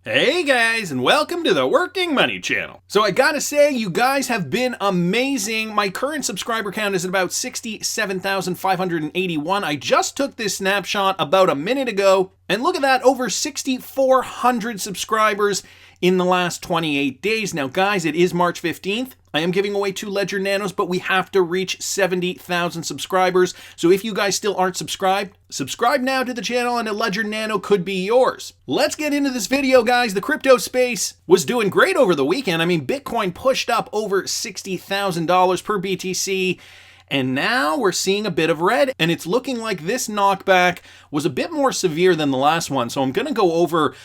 Hey guys, and welcome to the Working Money channel. So I gotta say, you guys have been amazing. My current subscriber count is at about 67,581. I just took this snapshot about a minute ago, and look at that, over 6,400 subscribers in the last 28 days. Now guys, it is March 15th. I am giving away 2 Ledger Nanos, but we have to reach 70,000 subscribers. So if you guys still aren't subscribed, subscribe now to the channel and a Ledger Nano could be yours. Let's get into this video, guys. The crypto space was doing great over the weekend. I mean, Bitcoin pushed up over $60,000 per BTC. And now we're seeing a bit of red, and it's looking like this knockback was a bit more severe than the last one. So I'm going to go over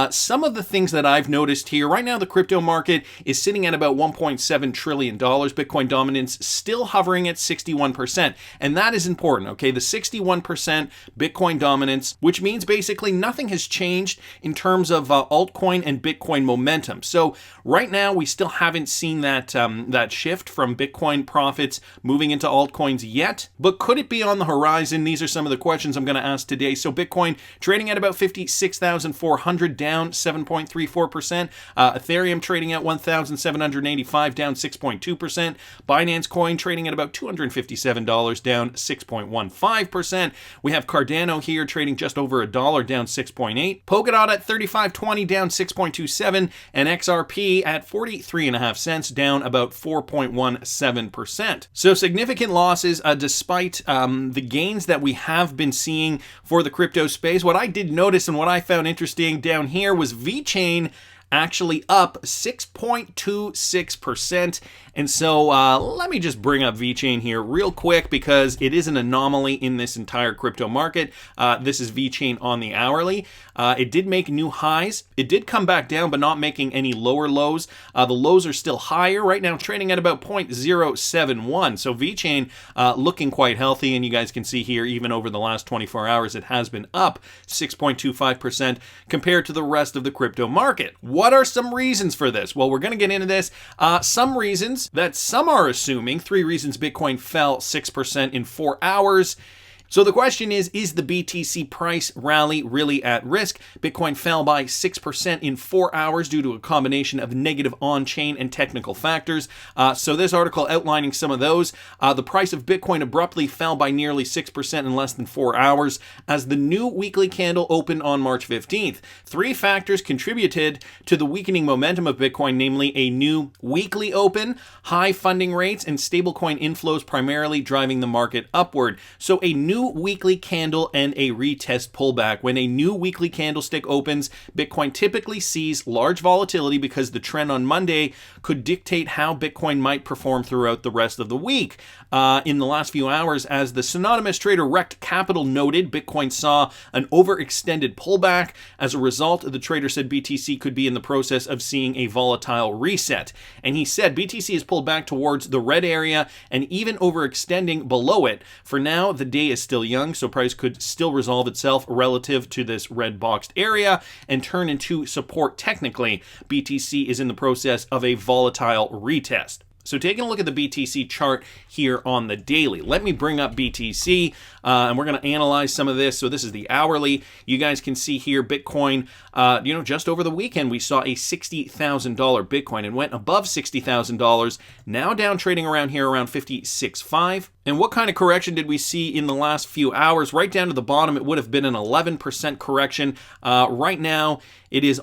some of the things that I've noticed here. Right now, the crypto market is sitting at about $1.7 trillion. Bitcoin dominance still hovering at 61%. And that is important, okay? The 61% Bitcoin dominance, which means basically nothing has changed in terms of altcoin and Bitcoin momentum. So right now, we still haven't seen that shift from Bitcoin profits moving into altcoins yet, but could it be on the horizon? These are some of the questions I'm going to ask today. So Bitcoin trading at about 56,400, down 7.34%. Ethereum trading at 1,785, down 6.2%. Binance coin trading at about $257, down 6.15%. We have Cardano here trading just over $1, down 6.8. Polkadot at 35.20, down 6.27, and XRP at 43.5 cents, down about 4.17%. So significant losses despite the gains that we have been seeing for the crypto space. What I did notice and what I found interesting down here was VeChain actually up 6.26%. And so let me just bring up VeChain here real quick because it is an anomaly in this entire crypto market. This is VeChain on the hourly. It did make new highs. It did come back down, but not making any lower lows. The lows are still higher right now, trading at about 0.071. So VeChain looking quite healthy, and you guys can see here, even over the last 24 hours, it has been up 6.25% compared to the rest of the crypto market. What are some reasons for this? Well, we're going to get into this. Some reasons that some are assuming, 3 reasons Bitcoin fell 6% in 4 hours. So the question is the BTC price rally really at risk? Bitcoin fell by 6% in 4 hours due to a combination of negative on-chain and technical factors. So this article outlining some of those. The price of Bitcoin abruptly fell by nearly 6% in less than 4 hours as the new weekly candle opened on March 15th. 3 factors contributed to the weakening momentum of Bitcoin, namely a new weekly open, high funding rates, and stablecoin inflows primarily driving the market upward. So a new weekly candle and a retest pullback. When a new weekly candlestick opens, Bitcoin typically sees large volatility because the trend on Monday could dictate how Bitcoin might perform throughout the rest of the week. In the last few hours, as the synonymous trader Rect Capital noted, Bitcoin saw an overextended pullback. As a result, the trader said BTC could be in the process of seeing a volatile reset. And he said BTC is pulled back towards the red area and even overextending below it. For now, the day is still young, so price could still resolve itself relative to this red boxed area and turn into support technically. BTC is in the process of a volatile retest. So taking a look at the BTC chart here on the daily, let me bring up BTC and we're going to analyze some of this. So this is the hourly. You guys can see here Bitcoin, just over the weekend, we saw a $60,000 Bitcoin and went above $60,000, now down trading around here around 56.5. And what kind of correction did we see in the last few hours? Right down to the bottom, it would have been an 11% correction. Right now, it is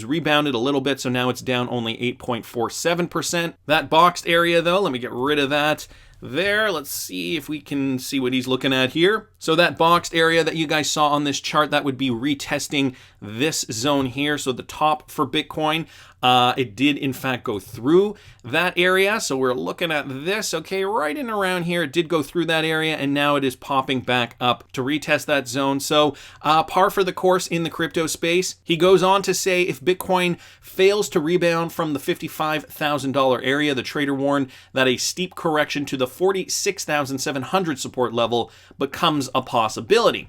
rebounded a little bit, so now it's down only 8.47%. That boxed area, though, let me get rid of that. There, let's see if we can see what he's looking at here. So that boxed area that you guys saw on this chart, that would be retesting this zone here. So the top for Bitcoin, it did in fact go through that area. So we're looking at this, okay, right in around here. It did go through that area and now it is popping back up to retest that zone. So par for the course in the crypto space. He goes on to say if Bitcoin fails to rebound from the $55,000 area, the trader warned that a steep correction to the 46,700 support level becomes a possibility.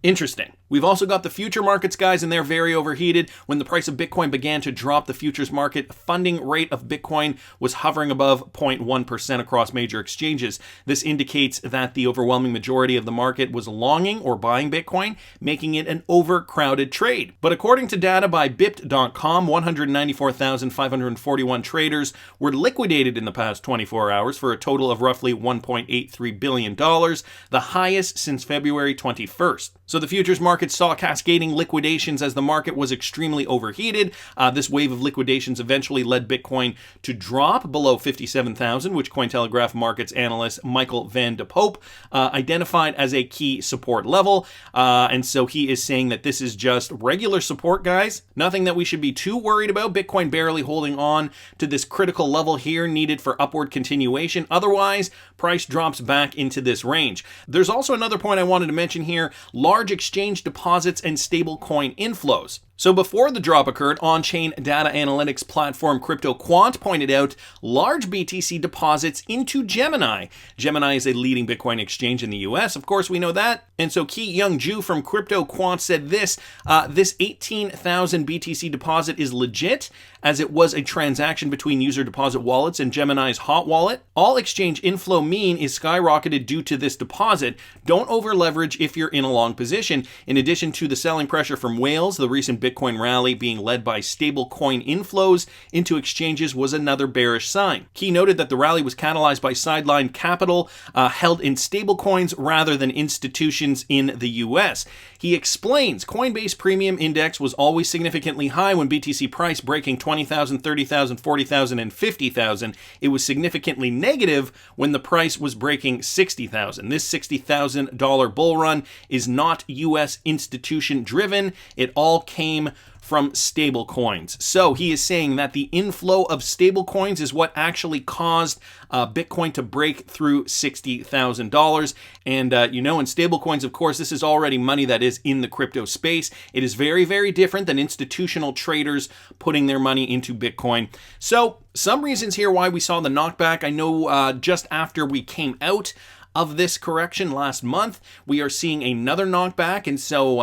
Interesting. We've also got the future markets, guys, and they're very overheated. When the price of Bitcoin began to drop, the futures market funding rate of Bitcoin was hovering above 0.1% across major exchanges. This indicates that the overwhelming majority of the market was longing or buying Bitcoin, making it an overcrowded trade. But according to data by Bipt.com, 194,541 traders were liquidated in the past 24 hours for a total of roughly $1.83 billion, the highest since February 21st. So the futures market saw cascading liquidations as the market was extremely overheated. This wave of liquidations eventually led Bitcoin to drop below 57,000, which Cointelegraph markets analyst Michael Van de Pope identified as a key support level. And so he is saying that this is just regular support, guys. Nothing that we should be too worried about. Bitcoin barely holding on to this critical level here needed for upward continuation. Otherwise, price drops back into this range. There's also another point I wanted to mention here: large exchange deposits and stablecoin inflows. So before the drop occurred, on-chain data analytics platform CryptoQuant pointed out large BTC deposits into Gemini. Gemini is a leading Bitcoin exchange in the US, of course we know that. And so Ki Young Ju from CryptoQuant said this 18,000 BTC deposit is legit, as it was a transaction between user deposit wallets and Gemini's hot wallet. All exchange inflow mean is skyrocketed due to this deposit. Don't over leverage if you're in a long position. In addition to the selling pressure from whales, the recent Bitcoin rally being led by stablecoin inflows into exchanges was another bearish sign. Key noted that the rally was catalyzed by sideline capital held in stablecoins rather than institutions in the US. He explains Coinbase Premium Index was always significantly high when BTC price breaking 20,000, 30,000, 40,000, and 50,000. It was significantly negative when the price was breaking 60,000. This $60,000 bull run is not US institution driven. It all came from stable coins. So he is saying that the inflow of stable coins is what actually caused Bitcoin to break through $60,000. And in stable coins, of course, this is already money that is in the crypto space. It is very, very different than institutional traders putting their money into Bitcoin. So some reasons here why we saw the knockback. I know just after we came out of this correction last month, we are seeing another knockback, and so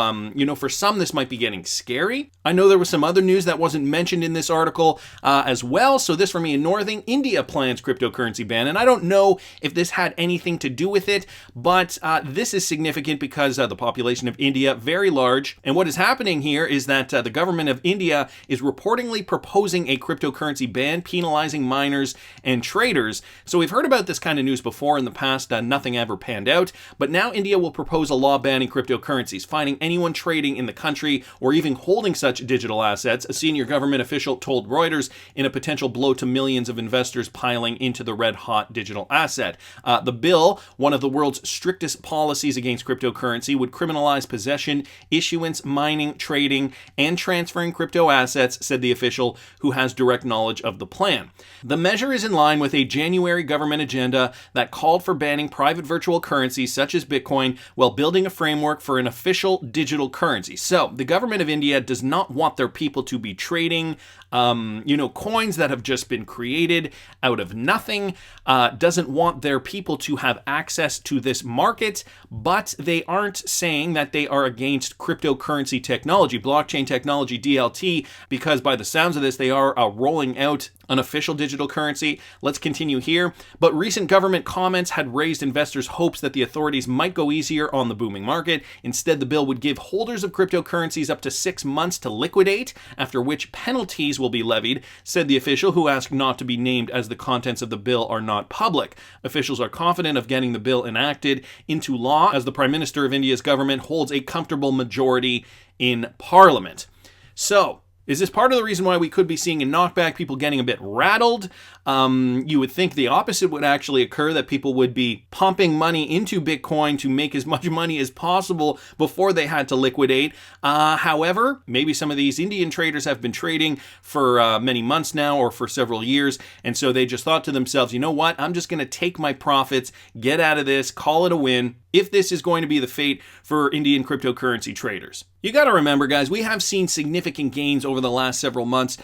for some this might be getting scary. I know there was some other news that wasn't mentioned in this article as well. So this from Ian Northing: India plans cryptocurrency ban, and I don't know if this had anything to do with it, but this is significant because the population of India very large, and what is happening here is that the government of India is reportedly proposing a cryptocurrency ban, penalizing miners and traders. So we've heard about this kind of news before in the past. Nothing ever panned out, but now India will propose a law banning cryptocurrencies, fining anyone trading in the country or even holding such digital assets, a senior government official told Reuters, in a potential blow to millions of investors piling into the red-hot digital asset. The bill, one of the world's strictest policies against cryptocurrency, would criminalize possession, issuance, mining, trading, and transferring crypto assets, said the official, who has direct knowledge of the plan. The measure is in line with a January government agenda that called for banning private virtual currencies such as Bitcoin while building a framework for an official digital currency. So the government of India does not want their people to be trading coins that have just been created out of nothing, doesn't want their people to have access to this market, but they aren't saying that they are against cryptocurrency technology, blockchain technology, DLT, because by the sounds of this, they are rolling out an official digital currency. Let's continue here. But recent government comments had raised investors' hopes that the authorities might go easier on the booming market. Instead, the bill would give holders of cryptocurrencies up to 6 months to liquidate, after which penalties will be levied, said the official, who asked not to be named as the contents of the bill are not public. Officials are confident of getting the bill enacted into law, as the Prime Minister of India's government holds a comfortable majority in Parliament. So, is this part of the reason why we could be seeing a knockback, people getting a bit rattled? You would think the opposite would actually occur, that people would be pumping money into Bitcoin to make as much money as possible before they had to liquidate. However, maybe some of these Indian traders have been trading for many months now or for several years, and so they just thought to themselves, you know what, I'm just going to take my profits, get out of this, call it a win, if this is going to be the fate for Indian cryptocurrency traders. You got to remember, guys, we have seen significant gains over the last several months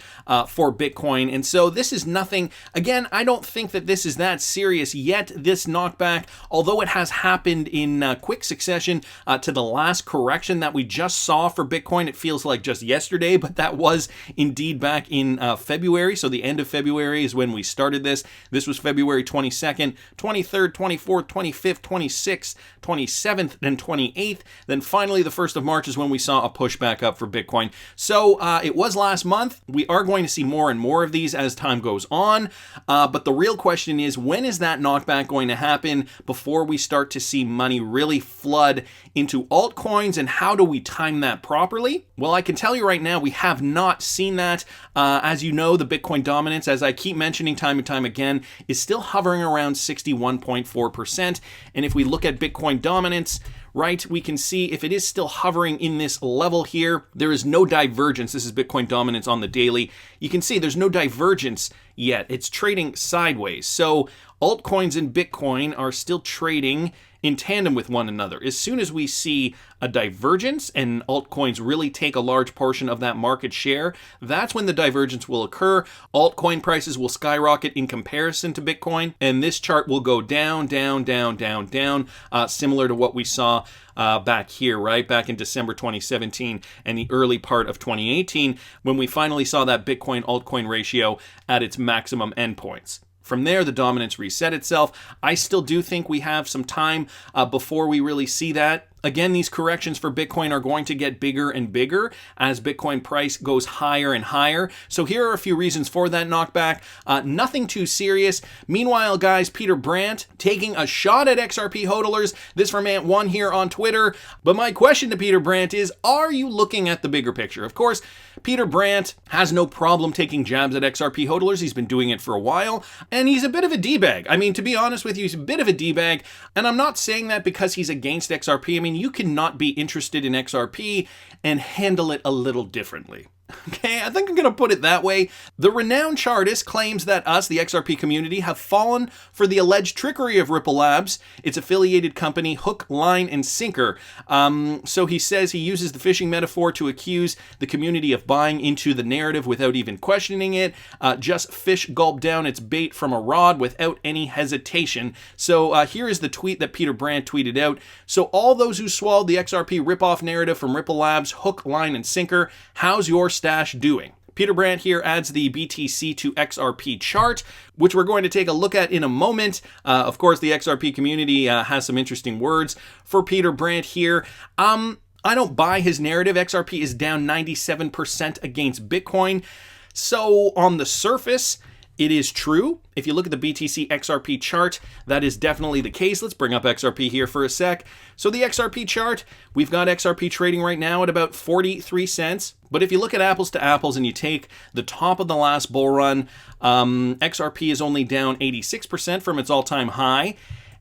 for Bitcoin. And so this is nothing. Again, I don't think that this is that serious yet, this knockback, although it has happened in quick succession to the last correction that we just saw for Bitcoin. It feels like just yesterday, but that was indeed back in February. So the end of February is when we started this. This was February 22nd, 23rd, 24th, 25th, 26th, 27th, and 28th. Then finally, the 1st of March is when we saw a push back up for Bitcoin. So it was last month. We are going to see more and more of these as time goes on. But the real question is, when is that knockback going to happen before we start to see money really flood into altcoins, and how do we time that properly? Well, I can tell you right now, we have not seen that. As you know, the Bitcoin dominance, as I keep mentioning time and time again, is still hovering around 61.4%. And if we look at Bitcoin dominance, right, we can see if it is still hovering in this level here, there is no divergence. This is Bitcoin dominance on the daily. You can see there's no divergence yet. It's trading sideways. So altcoins and Bitcoin are still trading in tandem with one another. As soon as we see a divergence and altcoins really take a large portion of that market share, that's when the divergence will occur. Altcoin prices will skyrocket in comparison to Bitcoin, and this chart will go down, down, down, down, down, similar to what we saw back here, right? Back in December 2017 and the early part of 2018, when we finally saw that Bitcoin altcoin ratio at its maximum endpoints. From there, the dominance reset itself. I still do think we have some time before we really see that. Again, these corrections for Bitcoin are going to get bigger and bigger as Bitcoin price goes higher and higher. So here are a few reasons for that knockback. Nothing too serious. Meanwhile, guys, Peter Brandt taking a shot at XRP hodlers. This from Ant1 here on Twitter. But my question to Peter Brandt is, are you looking at the bigger picture? Of course, Peter Brandt has no problem taking jabs at XRP hodlers. He's been doing it for a while, and he's a bit of a D-bag. I mean, to be honest with you, he's a bit of a D-bag, and I'm not saying that because he's against XRP. I mean, you cannot be interested in XRP and handle it a little differently. Okay, I think I'm going to put it that way. The renowned chartist claims that us, the XRP community, have fallen for the alleged trickery of Ripple Labs, its affiliated company, hook, line, and sinker. So he says he uses the fishing metaphor to accuse the community of buying into the narrative without even questioning it. Just fish gulp down its bait from a rod without any hesitation. So here is the tweet that Peter Brandt tweeted out. So all those who swallowed the XRP ripoff narrative from Ripple Labs, hook, line, and sinker, how's your stash doing? Peter Brandt here adds the BTC to XRP chart, which we're going to take a look at in a moment. Of course, the XRP community has some interesting words for Peter Brandt here. I don't buy his narrative. XRP is down 97% against Bitcoin. So on the surface, it is true. If you look at the BTC XRP chart, that is definitely the case. Let's bring up XRP here for a sec. So the XRP chart, we've got XRP trading right now at about 43 cents. But if you look at apples to apples and you take the top of the last bull run, XRP is only down 86% from its all-time high.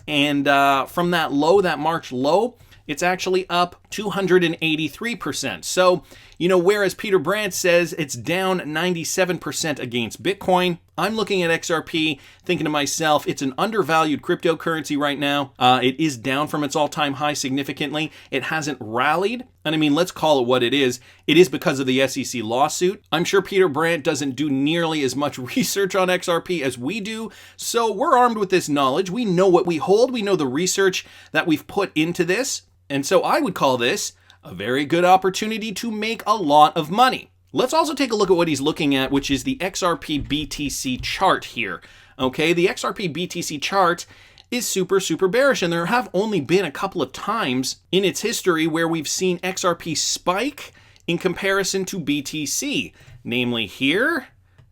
And from that low, that March low, it's actually up 283%. So, you know, whereas Peter Brandt says it's down 97% against Bitcoin, I'm looking at XRP thinking to myself, it's an undervalued cryptocurrency right now. It is down from its all-time high significantly. It hasn't rallied. And I mean, let's call it what it is. It is because of the SEC lawsuit. I'm sure Peter Brandt doesn't do nearly as much research on XRP as we do. So we're armed with this knowledge. We know what we hold. We know the research that we've put into this. And so I would call this a very good opportunity to make a lot of money. Let's also take a look at what he's looking at, which is the XRP BTC chart here. Okay, the XRP BTC chart is super, super bearish, and there have only been a couple of times in its history where we've seen XRP spike in comparison to BTC, namely here.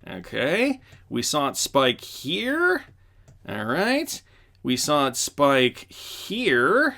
Okay, we saw it spike here. All right, we saw it spike here,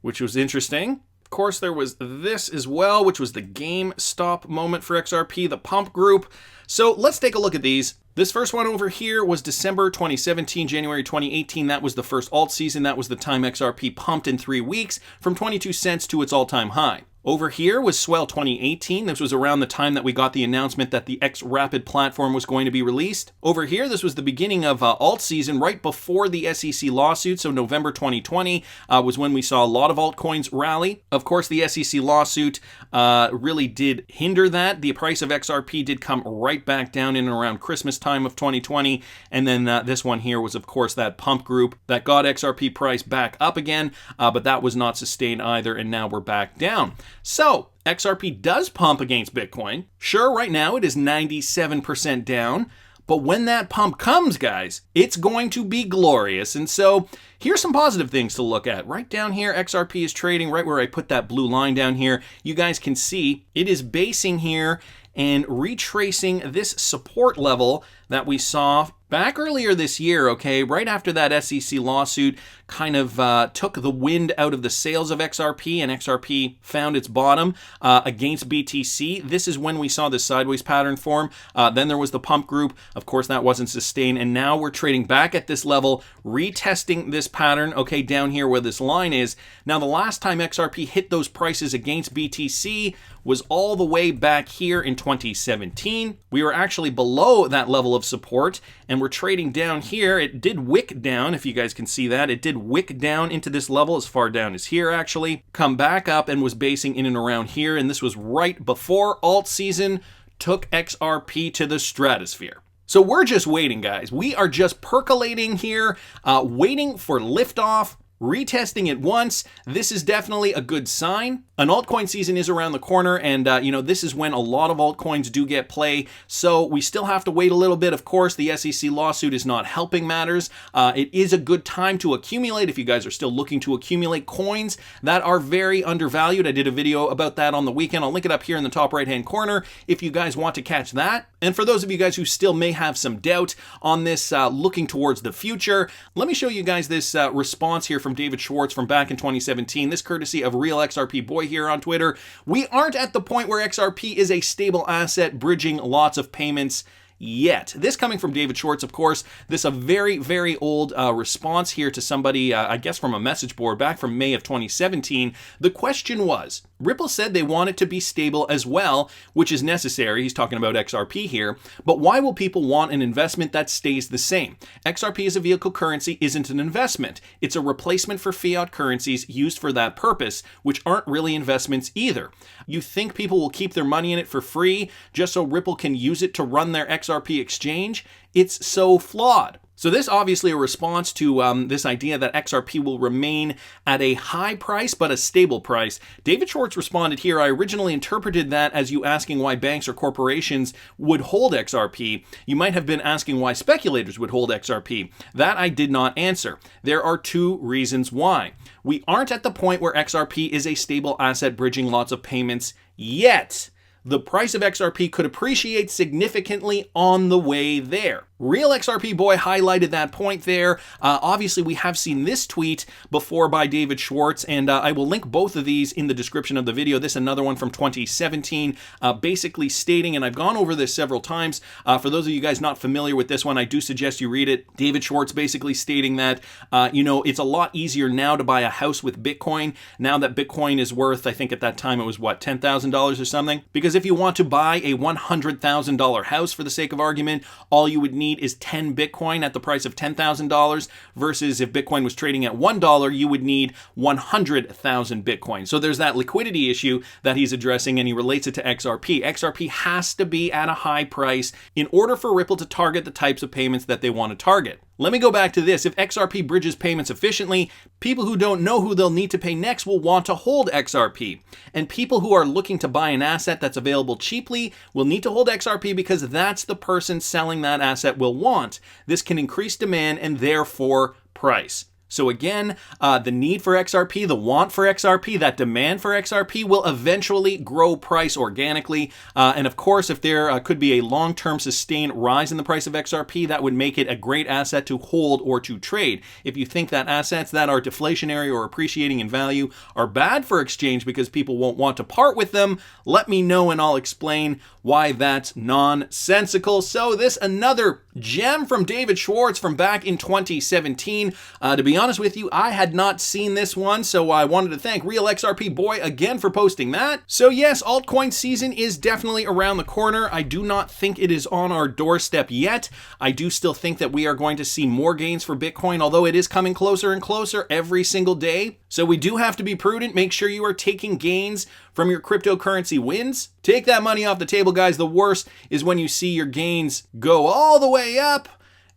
which was interesting. Of course, there was this as well, which was the GameStop moment for XRP, the pump group. So let's take a look at these. This first one over here was December 2017, January 2018. That was the first alt season. That was the time XRP pumped in 3 weeks from 22 cents to its all-time high. Over here was Swell 2018. This was around the time that we got the announcement that the XRP platform was going to be released. Over here, this was the beginning of alt season right before the SEC lawsuit. So November 2020 was when we saw a lot of altcoins rally. Of course, the SEC lawsuit really did hinder that. The price of XRP did come right back down in and around Christmas time of 2020. And then this one here was, of course, that pump group that got XRP price back up again, but that was not sustained either, and now we're back down. So XRP does pump against Bitcoin. Sure, right now it is 97% down, but when that pump comes, guys, it's going to be glorious. And so here's some positive things to look at. Right down here, XRP is trading right where I put that blue line down here. You guys can see it is basing here and retracing this support level that we saw back earlier this year, okay, right after that SEC lawsuit kind of took the wind out of the sails of XRP, and XRP found its bottom against BTC. This is when we saw this sideways pattern form. Then there was the pump group. Of course, that wasn't sustained, and now we're trading back at this level, retesting this pattern, okay, down here where this line is. Now, the last time XRP hit those prices against BTC was all the way back here in 2017. We were actually below that level of support, and we're trading down here. It did wick down, if you guys can see that. It did wick down into this level, as far down as here actually, come back up and was basing in and around here, and this was right before alt season took XRP to the stratosphere. So we're just waiting, guys. We are just percolating here, waiting for liftoff, retesting it once. This is definitely a good sign. An altcoin season is around the corner, and this is when a lot of altcoins do get play. So we still have to wait a little bit. Of course, the SEC lawsuit is not helping matters. It is a good time to accumulate if you guys are still looking to accumulate coins that are very undervalued. I did a video about that on the weekend. I'll link it up here in the top right-hand corner if you guys want to catch that. And for those of you guys who still may have some doubt on this, looking towards the future, let me show you guys this response here from David Schwartz from back in 2017. This courtesy of Real XRP Boy here on Twitter. We aren't at the point where XRP is a stable asset bridging lots of payments yet. This coming from David Schwartz, of course. This a very, very old response here to somebody, I guess from a message board back from May of 2017. The question was, Ripple said they want it to be stable as well, which is necessary. He's talking about XRP here. But why will people want an investment that stays the same? XRP as a vehicle currency isn't an investment. It's a replacement for fiat currencies used for that purpose, which aren't really investments either. You think people will keep their money in it for free just so Ripple can use it to run their XRP exchange? It's so flawed. So this obviously a response to this idea that XRP will remain at a high price but a stable price. David Schwartz responded here, I originally interpreted that as you asking why banks or corporations would hold XRP. You might have been asking why speculators would hold XRP. That I did not answer. There are two reasons why. We aren't at the point where XRP is a stable asset bridging lots of payments yet. The price of XRP could appreciate significantly on the way there. Real XRP Boy highlighted that point there. Obviously, we have seen this tweet before by David Schwartz, and I will link both of these in the description of the video. This another one from 2017, basically stating, and I've gone over this several times, for those of you guys not familiar with this one, I do suggest you read it. David Schwartz basically stating that, it's a lot easier now to buy a house with Bitcoin, now that Bitcoin is worth, I think at that time it was what, $10,000 or something? Because if you want to buy a $100,000 house, for the sake of argument, all you would need is 10 Bitcoin at the price of $10,000 versus if Bitcoin was trading at $1, you would need 100,000 Bitcoin. So there's that liquidity issue that he's addressing, and he relates it to XRP. XRP has to be at a high price in order for Ripple to target the types of payments that they want to target. Let me go back to this. If XRP bridges payments efficiently, people who don't know who they'll need to pay next will want to hold XRP. And people who are looking to buy an asset that's available cheaply will need to hold XRP because that's the person selling that asset will want. This can increase demand and therefore price. So again, the need for XRP, the want for XRP, that demand for XRP will eventually grow price organically. And of course, if there could be a long-term sustained rise in the price of XRP, that would make it a great asset to hold or to trade. If you think that assets that are deflationary or appreciating in value are bad for exchange because people won't want to part with them, let me know and I'll explain why that's nonsensical. So this another Gem from David Schwartz from back in 2017. To be honest with you, I had not seen this one, so I wanted to thank Real XRP Boy again for posting that. So yes, altcoin season is definitely around the corner. I do not think it is on our doorstep yet. I do still think that we are going to see more gains for Bitcoin, although it is coming closer and closer every single day. So we do have to be prudent. Make sure you are taking gains from your cryptocurrency wins. Take that money off the table, guys. The worst is when you see your gains go all the way up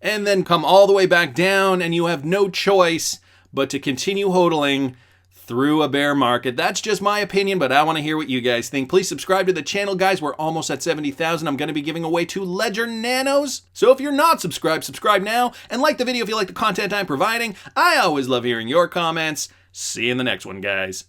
and then come all the way back down, and you have no choice but to continue hodling through a bear market. That's just my opinion, but I want to hear what you guys think. Please subscribe to the channel, guys. We're almost at 70,000. I'm going to be giving away 2 Ledger Nanos. So if you're not subscribed, subscribe now, and like the video if you like the content I'm providing. I always love hearing your comments. See you in the next one, guys.